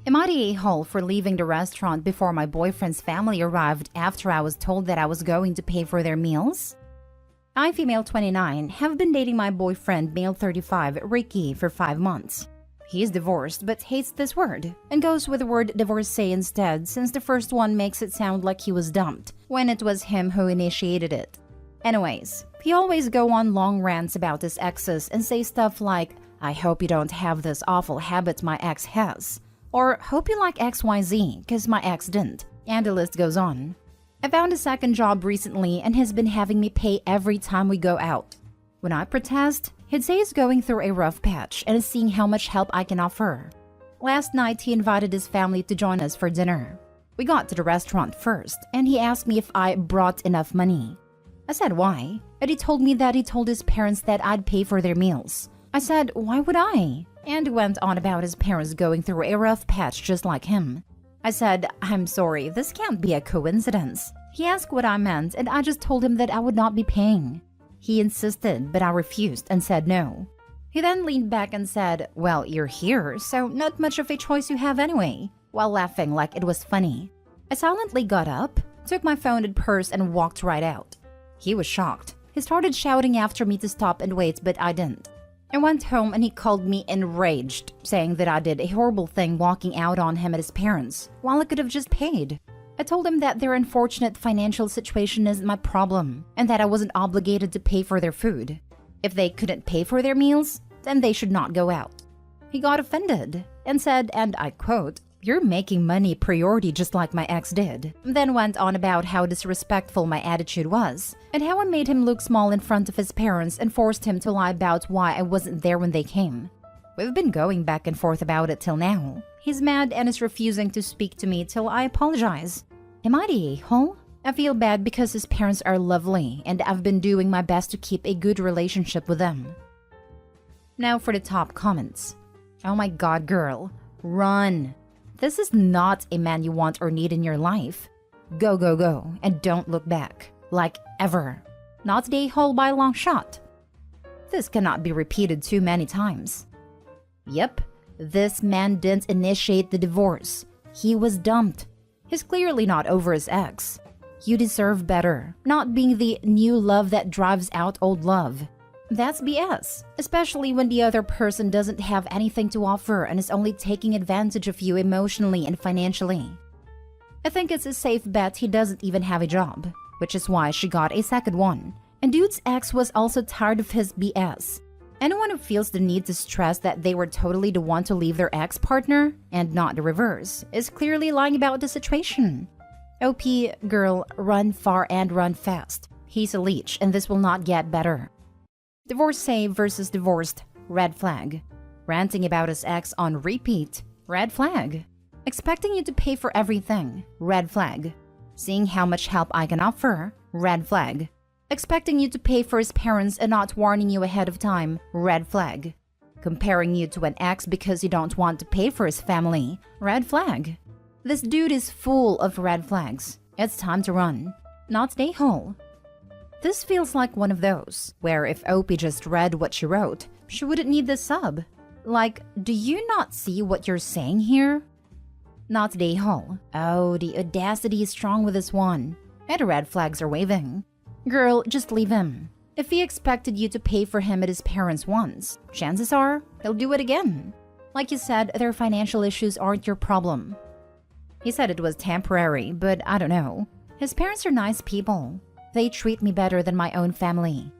Am I the a-hole for leaving the restaurant before my boyfriend's family arrived after I was told that I was going to pay for their meals? I, female 29, have been dating my boyfriend, male 35, Ricky, for 5 months. He is divorced but hates this word and goes with the word divorcee instead, since the first one makes it sound like he was dumped when it was him who initiated it. Anyways, he always go on long rants about his exes and say stuff like, "I hope you don't have this awful habit my ex has," or "hope you like XYZ cause my ex didn't," and the list goes on. I found a second job recently and he's been having me pay every time we go out. When I protest, he'd say he's going through a rough patch and is seeing how much help I can offer. Last night, he invited his family to join us for dinner. We got to the restaurant first, and he asked me if I brought enough money. I said why, and he told me that he told his parents that I'd pay for their meals. I said, why would I? And went on about his parents going through a rough patch just like him. I said, I'm sorry, this can't be a coincidence. He asked what I meant, and I just told him that I would not be paying. He insisted, but I refused and said no. He then leaned back and said, well, you're here, so not much of a choice you have anyway, while laughing like it was funny. I silently got up, took my phone and purse and walked right out. He was shocked. He started shouting after me to stop and wait, but I didn't. I went home and he called me enraged, saying that I did a horrible thing walking out on him at his parents, while I could have just paid. I told him that their unfortunate financial situation isn't my problem, and that I wasn't obligated to pay for their food. If they couldn't pay for their meals, then they should not go out. He got offended and said, and I quote, "You're making money priority just like my ex did," then went on about how disrespectful my attitude was, and how I made him look small in front of his parents and forced him to lie about why I wasn't there when they came. We've been going back and forth about it till now. He's mad and is refusing to speak to me till I apologize. Am I the a-hole? I feel bad because his parents are lovely and I've been doing my best to keep a good relationship with them. Now for the top comments. Oh my god, girl. Run. This is not a man you want or need in your life. Go, go, go, and don't look back. Like, ever. Not the a-hole by a long shot. This cannot be repeated too many times. Yep, this man didn't initiate the divorce. He was dumped. He's clearly not over his ex. You deserve better, not being the new love that drives out old love. That's BS, especially when the other person doesn't have anything to offer and is only taking advantage of you emotionally and financially. I think it's a safe bet he doesn't even have a job, which is why she got a second one. And dude's ex was also tired of his BS. Anyone who feels the need to stress that they were totally the one to leave their ex-partner, and not the reverse, is clearly lying about the situation. OP, girl, run far and run fast. He's a leech and this will not get better. Divorcee versus divorced, red flag. Ranting about his ex on repeat, red flag. Expecting you to pay for everything, red flag. Seeing how much help I can offer, red flag. Expecting you to pay for his parents and not warning you ahead of time, red flag. Comparing you to an ex because you don't want to pay for his family, red flag. This dude is full of red flags. It's time to run. Not stay home. This feels like one of those, where if Opie just read what she wrote, she wouldn't need the sub. Like, do you not see what you're saying here? Not the a-hole. Oh, the audacity is strong with this one. And the red flags are waving. Girl, just leave him. If he expected you to pay for him at his parents once, chances are he'll do it again. Like you said, their financial issues aren't your problem. He said it was temporary, but I don't know. His parents are nice people. They treat me better than my own family.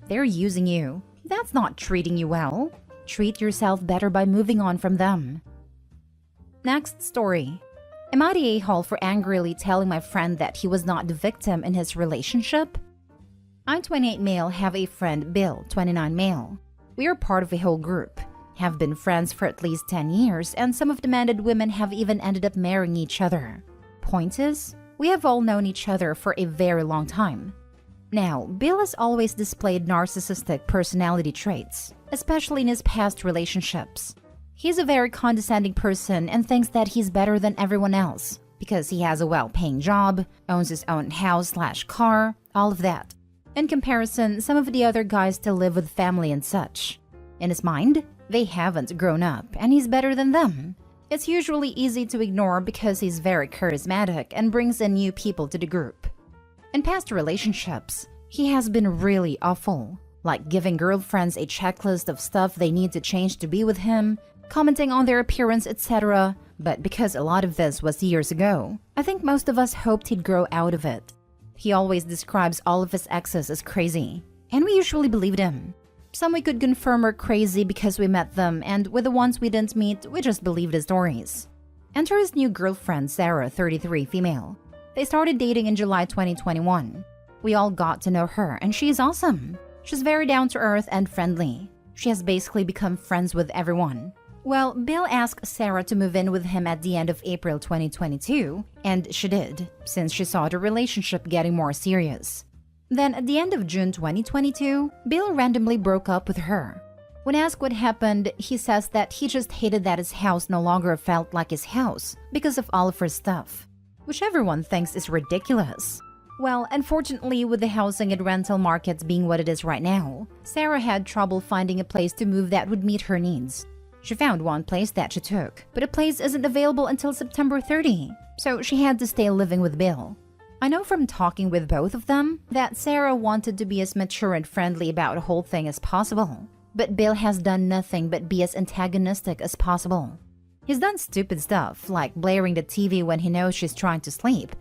They're using you. That's not treating you well. Treat yourself better by moving on from them. Next story. Am I the a-hole for angrily telling my friend that he was not the victim in his relationship? I'm 28 male, have a friend, Bill, 29 male. We are part of a whole group, have been friends for at least 10 years, and some of the demanded women have even ended up marrying each other. Point is, we have all known each other for a very long time. Now, Bill has always displayed narcissistic personality traits, especially in his past relationships. He's a very condescending person and thinks that he's better than everyone else because he has a well-paying job, owns his own house/car, all of that. In comparison, some of the other guys still live with family and such. In his mind, they haven't grown up and he's better than them. It's usually easy to ignore because he's very charismatic and brings in new people to the group. In past relationships, he has been really awful, like giving girlfriends a checklist of stuff they need to change to be with him, commenting on their appearance, etc. But because a lot of this was years ago, I think most of us hoped he'd grow out of it. He always describes all of his exes as crazy, and we usually believed him. Some we could confirm are crazy because we met them, and with the ones we didn't meet, we just believed the stories. Enter his new girlfriend, Sarah, 33, female. They started dating in July 2021. We all got to know her, and she's awesome. She's very down-to-earth and friendly. She has basically become friends with everyone. Well, Bill asked Sarah to move in with him at the end of April 2022, and she did, since she saw the relationship getting more serious. Then, at the end of June 2022, Bill randomly broke up with her. When asked what happened, he says that he just hated that his house no longer felt like his house because of all of her stuff, which everyone thinks is ridiculous. Well, unfortunately, with the housing and rental markets being what it is right now, Sarah had trouble finding a place to move that would meet her needs. She found one place that she took, but the place isn't available until September 30, so she had to stay living with Bill. I know from talking with both of them that Sarah wanted to be as mature and friendly about the whole thing as possible, but Bill has done nothing but be as antagonistic as possible. He's done stupid stuff, like blaring the TV when he knows she's trying to sleep,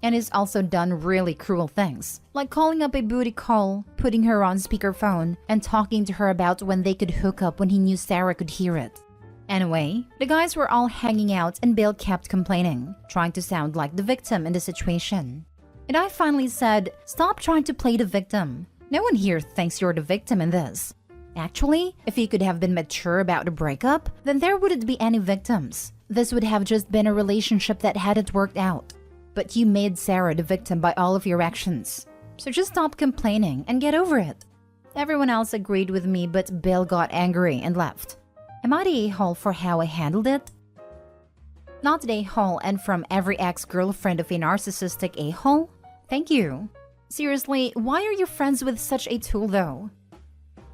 and he's also done really cruel things, like calling up a booty call, putting her on speakerphone, and talking to her about when they could hook up when he knew Sarah could hear it. Anyway, the guys were all hanging out and Bill kept complaining, trying to sound like the victim in the situation. And I finally said, stop trying to play the victim. No one here thinks you're the victim in this. Actually, if you could have been mature about the breakup, then there wouldn't be any victims. This would have just been a relationship that hadn't worked out. But you made Sarah the victim by all of your actions. So just stop complaining and get over it. Everyone else agreed with me, but Bill got angry and left. Am I the a-hole for how I handled it? Not the a-hole, and from every ex-girlfriend of a narcissistic a-hole? Thank you. Seriously, why are you friends with such a tool though?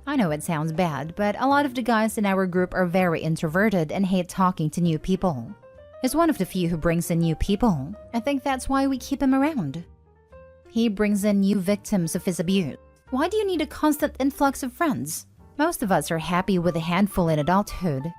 I know it sounds bad, but a lot of the guys in our group are very introverted and hate talking to new people. He's one of the few who brings in new people. I think that's why we keep him around. He brings in new victims of his abuse. Why do you need a constant influx of friends? Most of us are happy with a handful in adulthood.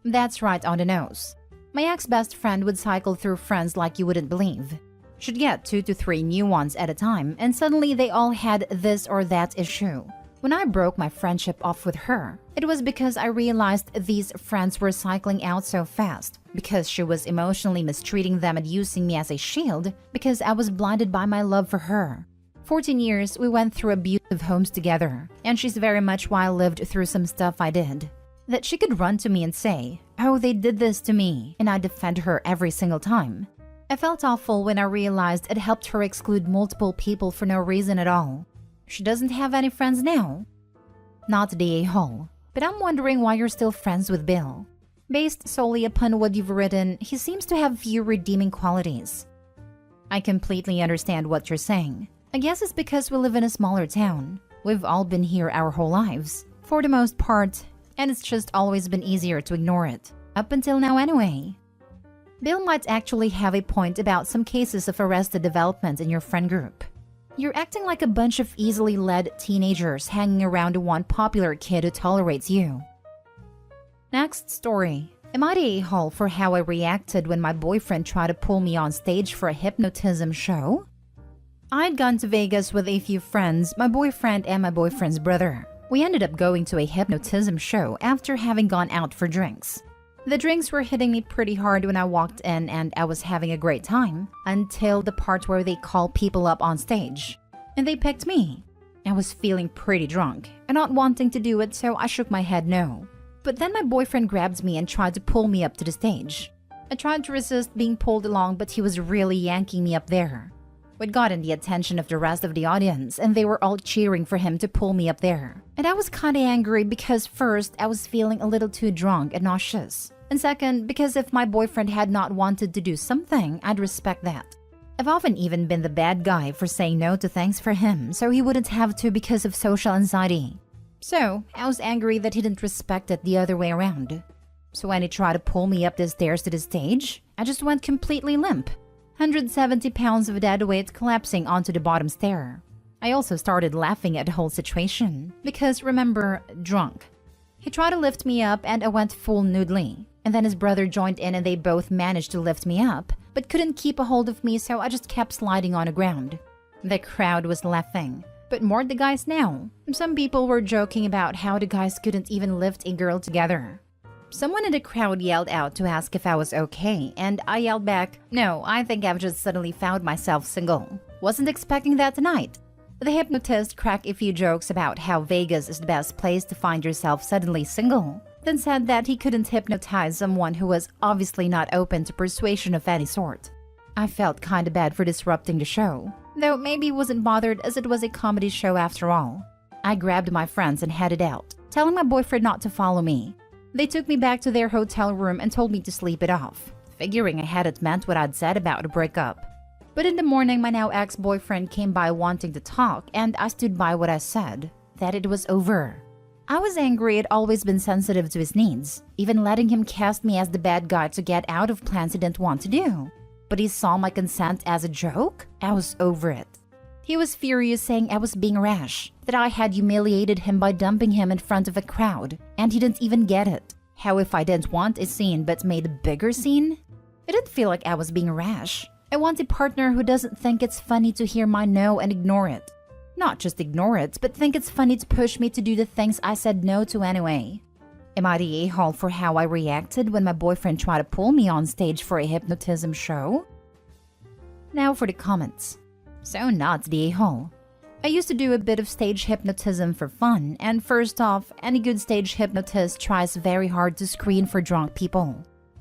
That's right on the nose. My ex-best friend would cycle through friends like you wouldn't believe. She'd get 2 to 3 new ones at a time, and suddenly they all had this or that issue. When I broke my friendship off with her, it was because I realized these friends were cycling out so fast, because she was emotionally mistreating them and using me as a shield, because I was blinded by my love for her. 14 years, we went through abusive homes together, and she's very much why I lived through some stuff I did. That she could run to me and say, oh, they did this to me, and I defend her every single time. I felt awful when I realized it helped her exclude multiple people for no reason at all. She doesn't have any friends now. Not the a-hole, but I'm wondering why you're still friends with Bill. Based solely upon what you've written, he seems to have few redeeming qualities. I completely understand what you're saying. I guess it's because we live in a smaller town. We've all been here our whole lives, for the most part, and it's just always been easier to ignore it. Up until now anyway. Bill might actually have a point about some cases of arrested development in your friend group. You're acting like a bunch of easily led teenagers hanging around one popular kid who tolerates you. Next story. Am I the a-hole for how I reacted when my boyfriend tried to pull me on stage for a hypnotism show? I'd gone to Vegas with a few friends, my boyfriend and my boyfriend's brother. We ended up going to a hypnotism show after having gone out for drinks. The drinks were hitting me pretty hard when I walked in and I was having a great time, until the part where they call people up on stage. And they picked me. I was feeling pretty drunk and not wanting to do it, so I shook my head no. But then my boyfriend grabbed me and tried to pull me up to the stage. I tried to resist being pulled along, but he was really yanking me up there. We'd gotten the attention of the rest of the audience, and they were all cheering for him to pull me up there. And I was kinda angry because first, I was feeling a little too drunk and nauseous. And second, because if my boyfriend had not wanted to do something, I'd respect that. I've often even been the bad guy for saying no to things for him, so he wouldn't have to because of social anxiety. So, I was angry that he didn't respect it the other way around. So when he tried to pull me up the stairs to the stage, I just went completely limp. 170 pounds of dead weight collapsing onto the bottom stair. I also started laughing at the whole situation because, remember, drunk. He tried to lift me up and I went full noodly. And then his brother joined in and they both managed to lift me up, but couldn't keep a hold of me, so I just kept sliding on the ground. The crowd was laughing, but more the guys now. Some people were joking about how the guys couldn't even lift a girl together. Someone in the crowd yelled out to ask if I was okay, and I yelled back, "No, I think I've just suddenly found myself single. Wasn't expecting that tonight." The hypnotist cracked a few jokes about how Vegas is the best place to find yourself suddenly single, then said that he couldn't hypnotize someone who was obviously not open to persuasion of any sort. I felt kinda bad for disrupting the show, though maybe wasn't bothered as it was a comedy show after all. I grabbed my friends and headed out, telling my boyfriend not to follow me. They took me back to their hotel room and told me to sleep it off, figuring I hadn't meant what I'd said about a breakup. But in the morning, my now ex-boyfriend came by wanting to talk, and I stood by what I said, that it was over. I was angry. I'd always been sensitive to his needs, even letting him cast me as the bad guy to get out of plans he didn't want to do. But he saw my consent as a joke? I was over it. He was furious, saying I was being rash, that I had humiliated him by dumping him in front of a crowd, and he didn't even get it. How if I didn't want a scene but made a bigger scene? It didn't feel like I was being rash. I want a partner who doesn't think it's funny to hear my no and ignore it. Not just ignore it, but think it's funny to push me to do the things I said no to anyway. Am I the a-hole for how I reacted when my boyfriend tried to pull me on stage for a hypnotism show? Now for the comments. So not the a-hole. I used to do a bit of stage hypnotism for fun, and first off, any good stage hypnotist tries very hard to screen for drunk people.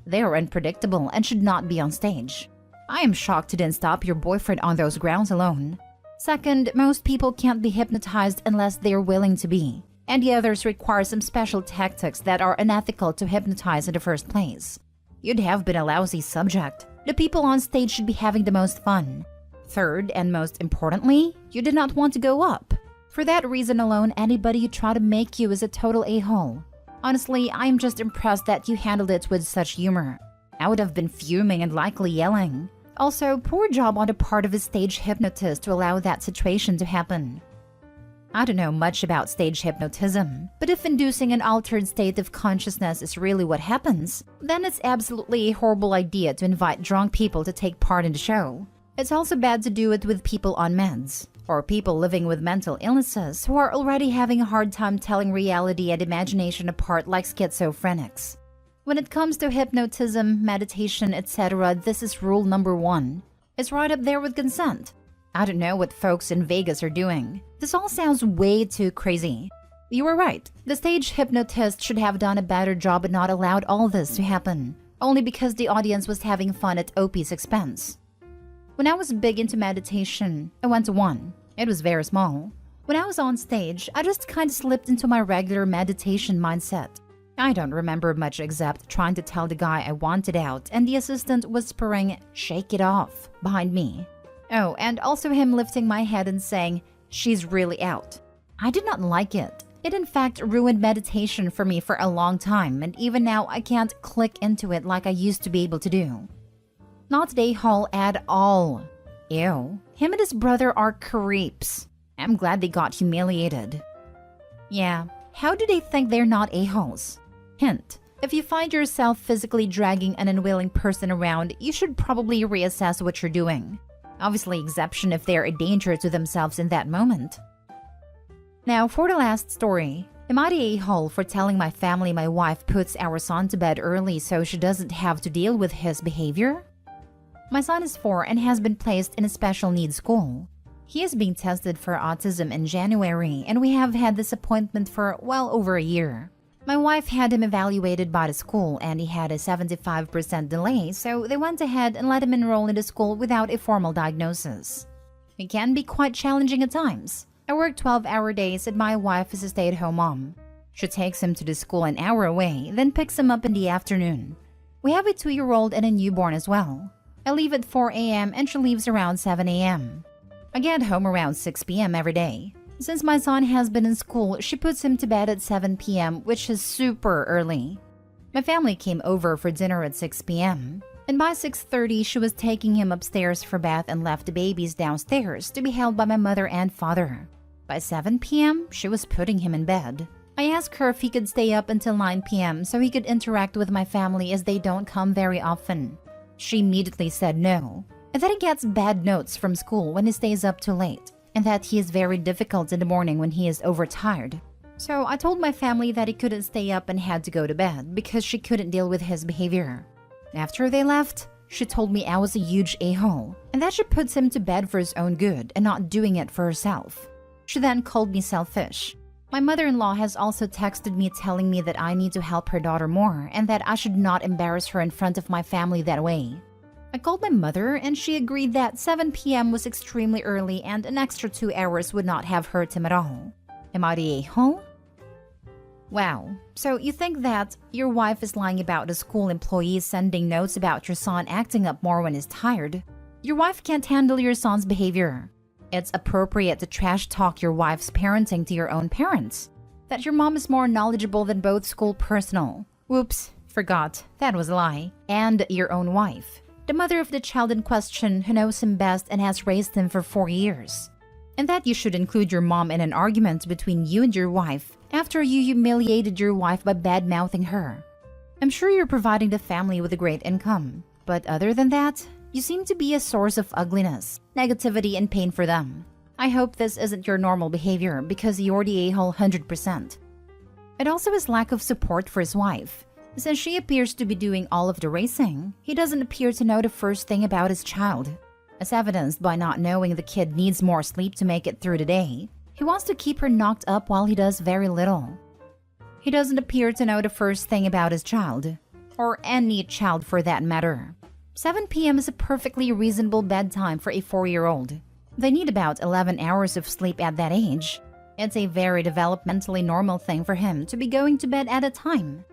They are unpredictable and should not be on stage. I am shocked you didn't stop your boyfriend on those grounds alone. Second, most people can't be hypnotized unless they're willing to be, and the others require some special tactics that are unethical to hypnotize in the first place. You'd have been a lousy subject. The people on stage should be having the most fun. Third, and most importantly, you did not want to go up. For that reason alone, anybody who tried to make you is a total a-hole. Honestly, I am just impressed that you handled it with such humor. I would have been fuming and likely yelling. Also, poor job on the part of a stage hypnotist to allow that situation to happen. I don't know much about stage hypnotism, but if inducing an altered state of consciousness is really what happens, then it's absolutely a horrible idea to invite drunk people to take part in the show. It's also bad to do it with people on meds, or people living with mental illnesses who are already having a hard time telling reality and imagination apart like schizophrenics. When it comes to hypnotism, meditation, etc., this is rule number 1. It's right up there with consent. I don't know what folks in Vegas are doing. This all sounds way too crazy. You were right. The stage hypnotist should have done a better job and not allowed all this to happen, only because the audience was having fun at OP's expense. When I was big into meditation, I went to one. It was very small. When I was on stage, I just kind of slipped into my regular meditation mindset. I don't remember much except trying to tell the guy I wanted out and the assistant whispering, "Shake it off," behind me. Oh, and also him lifting my head and saying, "She's really out." I did not like it. It in fact ruined meditation for me for a long time, and even now I can't click into it like I used to be able to do. Not the a-hole at all. Ew. Him and his brother are creeps. I'm glad they got humiliated. Yeah, how do they think they're not a-holes? Hint, if you find yourself physically dragging an unwilling person around, you should probably reassess what you're doing. Obviously, exception if they're a danger to themselves in that moment. Now, for the last story. Am I the a-hole for telling my family my wife puts our son to bed early so she doesn't have to deal with his behavior? My son is 4 and has been placed in a special needs school. He is being tested for autism in January, and we have had this appointment for well over a year. My wife had him evaluated by the school and he had a 75% delay, so they went ahead and let him enroll in the school without a formal diagnosis. It can be quite challenging at times. I work 12-hour days and my wife is a stay-at-home mom. She takes him to the school an hour away, then picks him up in the afternoon. We have a 2-year-old and a newborn as well. I leave at 4 a.m. and she leaves around 7 a.m. I get home around 6 p.m. every day. Since my son has been in school, she puts him to bed at 7 p.m., which is super early. My family came over for dinner at 6 p.m. and by 6:30 she was taking him upstairs for bath and left the babies downstairs to be held by my mother and father. By 7 p.m. she was putting him in bed. I asked her if he could stay up until 9 p.m. so he could interact with my family as they don't come very often. She immediately said no, and that he gets bad notes from school when he stays up too late, and that he is very difficult in the morning when he is overtired. So I told my family that he couldn't stay up and had to go to bed because she couldn't deal with his behavior. After they left, she told me I was a huge a-hole and that she puts him to bed for his own good and not doing it for herself. She then called me selfish. My mother-in-law has also texted me telling me that I need to help her daughter more and that I should not embarrass her in front of my family that way. I called my mother and she agreed that 7 p.m. was extremely early and an extra 2 hours would not have hurt him at all. Am I the a-hole? Wow, so you think that your wife is lying about the school employees sending notes about your son acting up more when he's tired? Your wife can't handle your son's behavior. It's appropriate to trash talk your wife's parenting to your own parents. That your mom is more knowledgeable than both school personnel. Whoops, forgot, that was a lie. And your own wife, the mother of the child in question who knows him best and has raised him for 4 years. And that you should include your mom in an argument between you and your wife after you humiliated your wife by bad-mouthing her. I'm sure you're providing the family with a great income, but other than that, you seem to be a source of ugliness, negativity, and pain for them. I hope this isn't your normal behavior because you're the a-hole 100%. It also is lack of support for his wife. Since she appears to be doing all of the racing, he doesn't appear to know the first thing about his child. As evidenced by not knowing the kid needs more sleep to make it through the day, he wants to keep her knocked up while he does very little. He doesn't appear to know the first thing about his child, or any child for that matter. 7 p.m. is a perfectly reasonable bedtime for a 4-year-old. They need about 11 hours of sleep at that age. It's a very developmentally normal thing for him to be going to bed at a time.